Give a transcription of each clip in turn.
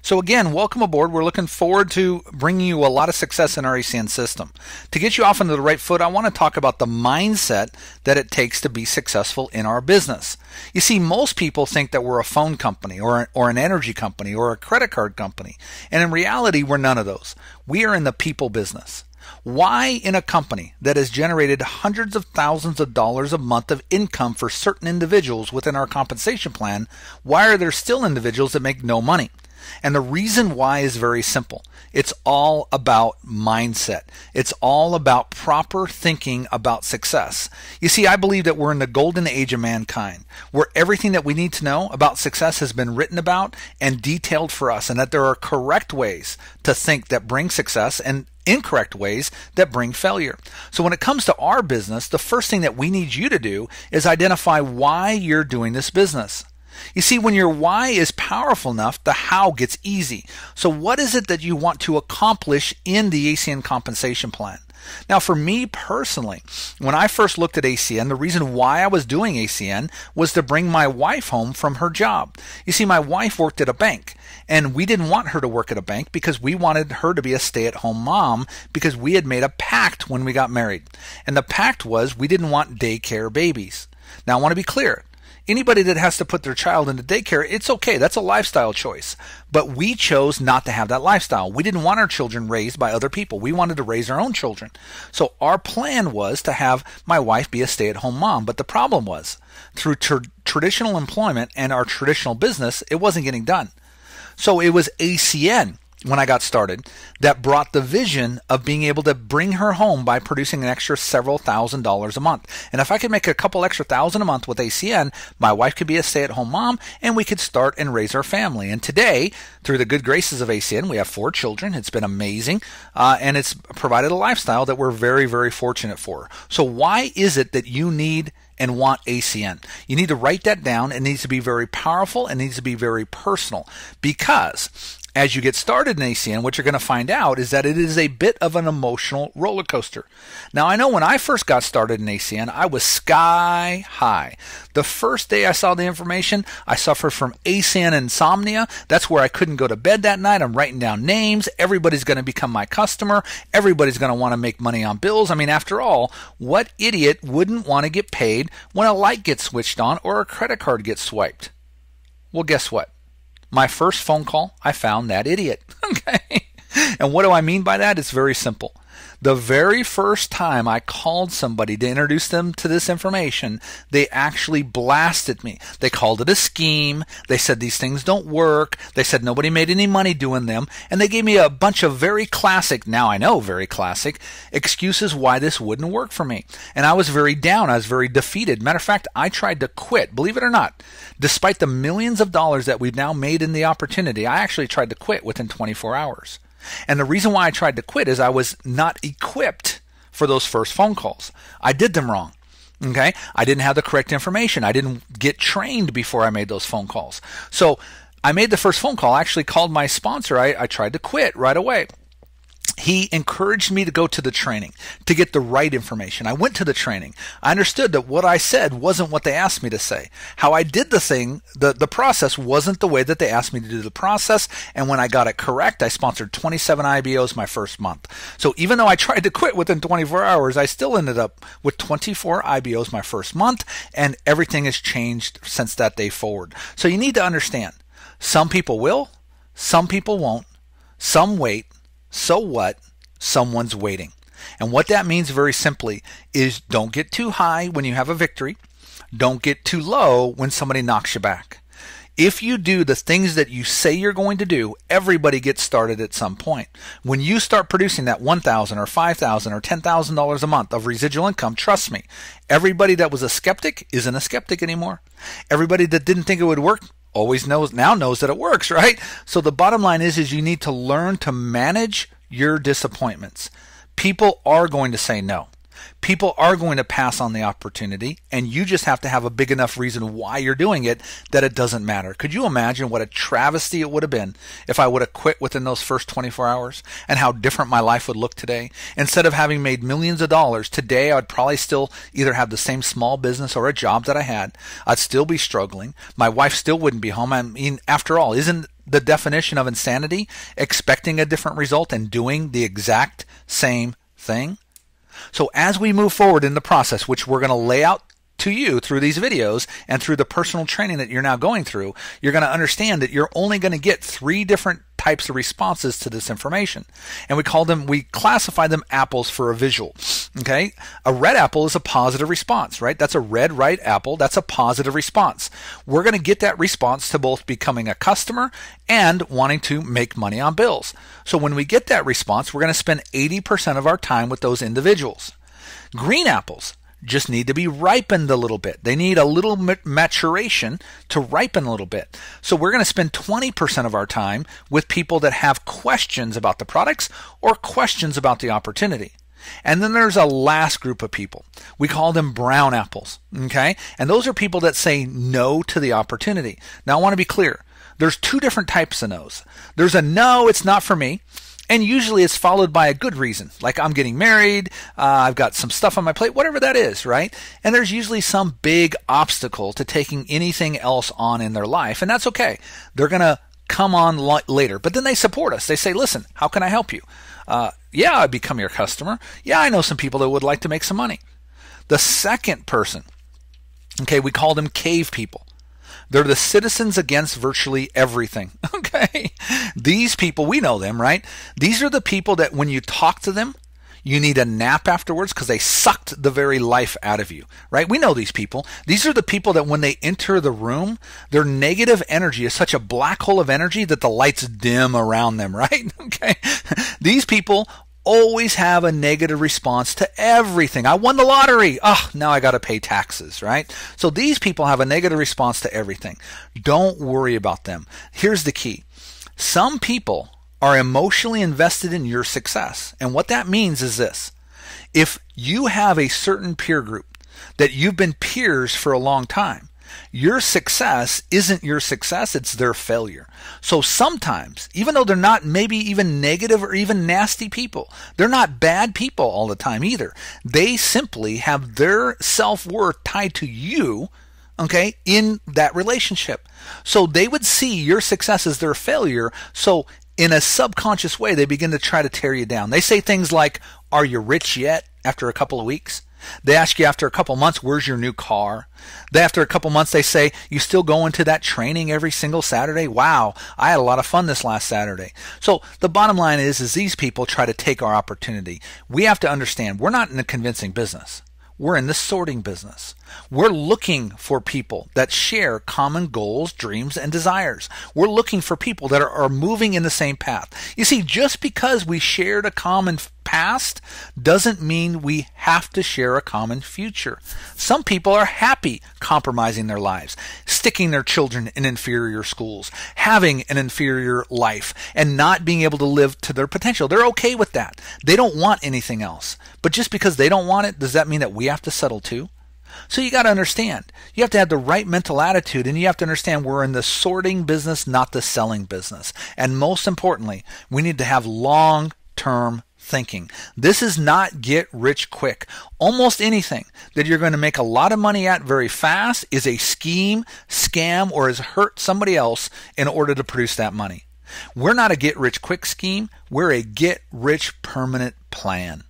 So again, welcome aboard. We're looking forward to bringing you a lot of success in our ACN system. To get you off into the right foot, I want to talk about the mindset that it takes to be successful in our business. You see, most people think that we're a phone company or an energy company or a credit card company. And in reality, we're none of those. We are in the people business. Why in a company that has generated hundreds of thousands of dollars a month of income for certain individuals within our compensation plan, why are there still individuals that make no money? And the reason why is very simple. It's all about mindset. It's all about proper thinking about success. You see, I believe that we're in the golden age of mankind, where everything that we need to know about success has been written about and detailed for us, and that there are correct ways to think that bring success and incorrect ways that bring failure. So when it comes to our business, the first thing that we need you to do is identify why you're doing this business. You see, when your why is powerful enough, the how gets easy. So what is it that you want to accomplish in the ACN compensation plan? Now, for me personally, when I first looked at ACN, the reason why I was doing ACN was to bring my wife home from her job. You see, my wife worked at a bank, and we didn't want her to work at a bank because we wanted her to be a stay-at-home mom because we had made a pact when we got married. And the pact was we didn't want daycare babies. Now, I want to be clear. Anybody that has to put their child into daycare, it's okay. That's a lifestyle choice. But we chose not to have that lifestyle. We didn't want our children raised by other people. We wanted to raise our own children. So our plan was to have my wife be a stay-at-home mom. But the problem was, through traditional employment and our traditional business, it wasn't getting done. So it was ACN, when I got started, that brought the vision of being able to bring her home by producing an extra several $1,000s a month. And if I could make a couple extra $1,000 a month with ACN, my wife could be a stay-at-home mom and we could start and raise our family. And today, through the good graces of ACN, we have 4 children. It's been amazing. And it's provided a lifestyle that we're very, very fortunate for. So why is it that you need and want ACN? You need to write that down. It needs to be very powerful. It needs to be very personal, because as you get started in ACN, what you're going to find out is that it is a bit of an emotional roller coaster. Now, I know when I first got started in ACN, I was sky high. The first day I saw the information, I suffered from ACN insomnia. That's where I couldn't go to bed that night. I'm writing down names. Everybody's going to become my customer. Everybody's going to want to make money on bills. I mean, after all, what idiot wouldn't want to get paid when a light gets switched on or a credit card gets swiped? Well, guess what? My first phone call, I found that idiot. Okay. And what do I mean by that? It's very simple. The very first time I called somebody to introduce them to this information, they actually blasted me. They called it a scheme. They said these things don't work. They said nobody made any money doing them. And they gave me a bunch of very classic, now I know very classic, excuses why this wouldn't work for me. And I was very down. I was very defeated. Matter of fact, I tried to quit. Believe it or not, despite the millions of dollars that we've now made in the opportunity, I actually tried to quit within 24 hours. And the reason why I tried to quit is I was not equipped for those first phone calls. I did them wrong. Okay? I didn't have the correct information. I didn't get trained before I made those phone calls. So I made the first phone call. I actually called my sponsor. I tried to quit right away. He encouraged me to go to the training to get the right information. I went to the training. I understood that what I said wasn't what they asked me to say. How I did the thing, the process wasn't the way that they asked me to do the process. And when I got it correct, I sponsored 27 IBOs my first month. So even though I tried to quit within 24 hours, I still ended up with 24 IBOs my first month, and everything has changed since that day forward. So you need to understand, some people will, some people won't, some wait. So what? Someone's waiting. And what that means very simply is don't get too high when you have a victory. Don't get too low when somebody knocks you back. If you do the things that you say you're going to do, everybody gets started at some point. When you start producing that $1,000 or $5,000 or $10,000 a month of residual income, trust me, everybody that was a skeptic isn't a skeptic anymore. Everybody that didn't think it would work now knows that it works, right? So the bottom line is you need to learn to manage your disappointments. People are going to say no. People are going to pass on the opportunity, and you just have to have a big enough reason why you're doing it that it doesn't matter. Could you imagine what a travesty it would have been if I would have quit within those first 24 hours, and how different my life would look today? Instead of having made millions of dollars, today I'd probably still either have the same small business or a job that I had. I'd still be struggling. My wife still wouldn't be home. I mean, after all, isn't the definition of insanity? Expecting a different result and doing the exact same thing? So as we move forward in the process, which we're going to lay out to you through these videos and through the personal training that you're now going through, you're going to understand that you're only going to get 3 different types of responses to this information. And we classify them apples for a visual. Okay? A red apple is a positive response, right? That's a red right apple. That's a positive response. We're going to get that response to both becoming a customer and wanting to make money on bills. So when we get that response, we're going to spend 80% of our time with those individuals. Green apples just need to be ripened a little bit. They need a little maturation to ripen a little bit. So we're going to spend 20% of our time with people that have questions about the products or questions about the opportunity. And then there's a last group of people. We call them brown apples. Okay? And those are people that say no to the opportunity. Now I want to be clear. There's 2 different types of no's. There's a no, it's not for me. And usually it's followed by a good reason, like I'm getting married, I've got some stuff on my plate, whatever that is, right? And there's usually some big obstacle to taking anything else on in their life, and that's okay. They're going to come on later, but then they support us. They say, listen, how can I help you? Yeah, I'd become your customer. Yeah, I know some people that would like to make some money. The second person, okay, we call them cave people. They're the citizens against virtually everything. Okay? These people, we know them, right? These are the people that when you talk to them, you need a nap afterwards because they sucked the very life out of you, right? We know these people. These are the people that when they enter the room, their negative energy is such a black hole of energy that the lights dim around them, right? Okay? These people always have a negative response to everything. I won the lottery. Oh, now I got to pay taxes, right? So these people have a negative response to everything. Don't worry about them. Here's the key. Some people are emotionally invested in your success. And what that means is this. If you have a certain peer group that you've been peers for a long time, your success isn't your success, it's their failure. So sometimes, even though they're not maybe even negative or even nasty people, they're not bad people all the time either. They simply have their self-worth tied to you, okay, in that relationship. So they would see your success as their failure. So in a subconscious way, they begin to try to tear you down. They say things like, are you rich yet? After a couple of weeks. They ask you after a couple months, where's your new car? After a couple months, they say, you still going to that training every single Saturday? Wow, I had a lot of fun this last Saturday. So the bottom line is these people try to take our opportunity. We have to understand, we're not in a convincing business. We're in the sorting business. We're looking for people that share common goals, dreams, and desires. We're looking for people that are moving in the same path. You see, just because we shared a common past doesn't mean we have to share a common future. Some people are happy compromising their lives, sticking their children in inferior schools, having an inferior life, and not being able to live to their potential. They're okay with that. They don't want anything else. But just because they don't want it, does that mean that we have to settle too? So you got to understand, you have to have the right mental attitude, and you have to understand we're in the sorting business, not the selling business. And most importantly, we need to have long-term thinking. This is not get rich quick. Almost anything that you're going to make a lot of money at very fast is a scheme, scam, or has hurt somebody else in order to produce that money. We're not a get rich quick scheme. We're a get rich permanent plan.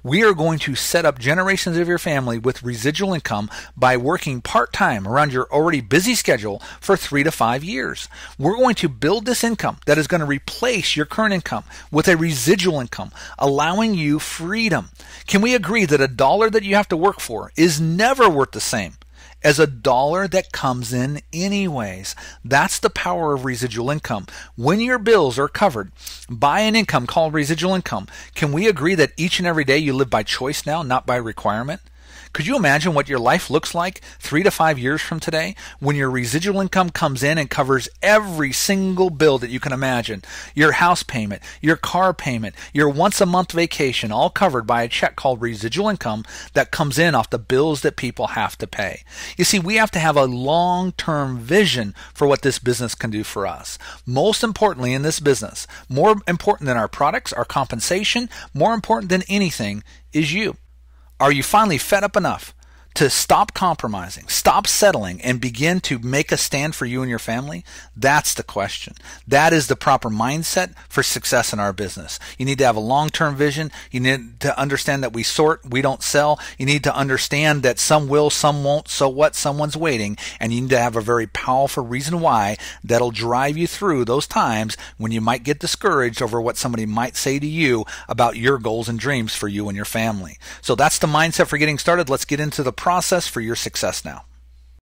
We are going to set up generations of your family with residual income by working part-time around your already busy schedule for 3 to 5 years. We're going to build this income that is going to replace your current income with a residual income, allowing you freedom. Can we agree that a dollar that you have to work for is never worth the same as a dollar that comes in anyways? That's the power of residual income. When your bills are covered by an income called residual income, can we agree that each and every day you live by choice now, not by requirement? Could you imagine what your life looks like 3 to 5 years from today when your residual income comes in and covers every single bill that you can imagine? Your house payment, your car payment, your once-a-month vacation, all covered by a check called residual income that comes in off the bills that people have to pay. You see, we have to have a long-term vision for what this business can do for us. Most importantly in this business, more important than our products, our compensation, more important than anything is you. Are you finally fed up enough to stop compromising, stop settling, and begin to make a stand for you and your family? That's the question. That is the proper mindset for success in our business. You need to have a long-term vision. You need to understand that we sort, we don't sell. You need to understand that some will, some won't. So what? Someone's waiting. And you need to have a very powerful reason why that'll drive you through those times when you might get discouraged over what somebody might say to you about your goals and dreams for you and your family. So that's the mindset for getting started. Let's get into the process for your success now.